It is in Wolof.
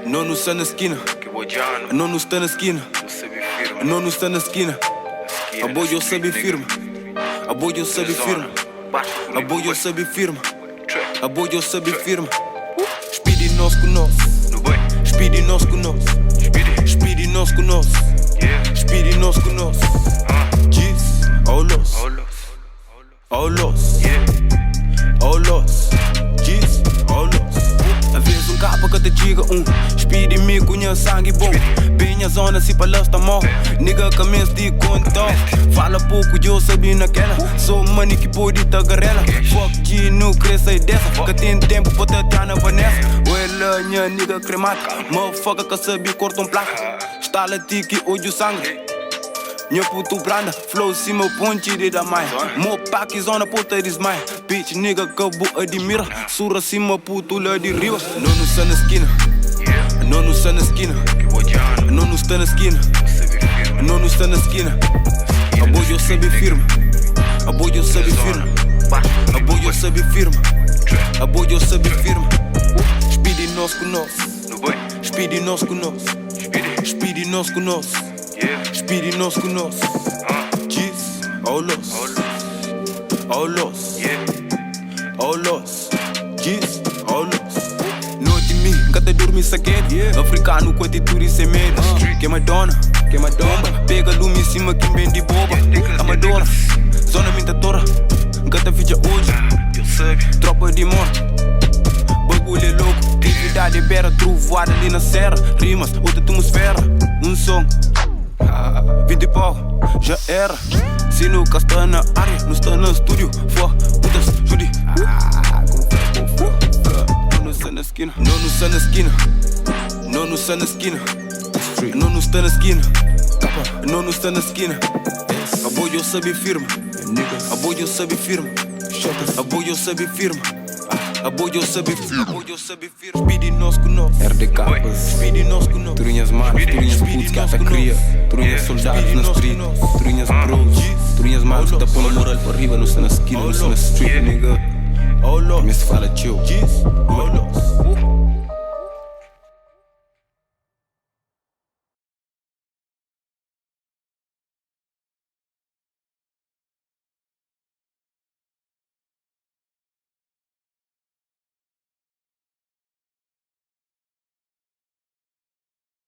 Não está na esquina. Não está na esquina. Não está na esquina. A boia sabe firma. A boia sabe firma. A boia sabe firma. A boia sabe firma. Xpid nós com nós. Xpid nós com nós. Xpid nós com nós. Xpid nós com nós. Diz Outlawz. Outlawz. Outlawz. Diz Outlawz. Às vezes capa que te tchiga Xpid me conhece sangue bom. Bem a zona se palestra mal. Nigga que mesti contau. Fala pouko, eu sabi nakela. Sou money que podi tagarela. Fuck G, não cresce dessa. Que tem tempo pra Tatiana Vanessa. Uela, minha nigga cremata. Mofoka que sabi korta plaka. Estala tiki, odju, sangue. Minha putu branda, flow cima ponte de da maia. Mofoka zona puta desmaia. Bitch nigga que boa admira. Sura cima putu lá de riba. Não está na esquina. Não está na esquina. Não está na esquina. Não está na esquina. A boia sabe firma. A boia sabe firma. A boia sabe firma. A boia sabe firma. Xpid nós com nós. Xpid nós com nós. Xpid nós com nós. Xpid nós com nós. Diz Outlawz. Outlawz. Outlawz. Diz Outlawz. Noite me, gata dorme saquete. Afrikanu Ku Atitude sem medo. Que Madonna, que Madonna. Pega lume em cima que vem de boba. Amadora, zona mintatora. Gata ficha Odja. Tropa Di Morte. Bagulho é louco. Atividade beira, trovoada ali na serra. Rimas, outra atmosfera. Som 20 pau, já era. Se nunca está na área, não está no estúdio. Putas, Judy. Não está na esquina. Não está na esquina. Não está na esquina. Não está na esquina. Não está na esquina. A boia sabe firma. A boia sabe firma. A boia sabe firma. A boia sabe firma. Xpid nós com nós. RDK, Xpid nós com nós. Turinhas manos, turinhas putos que até cria. Turinhas soldados na street. Turinhas bros. Turinhas manos que tá pondo moral para arriba. Não está na esquina, não está na street, nigga. Outlawz. Mesti fala chill. Outlawz.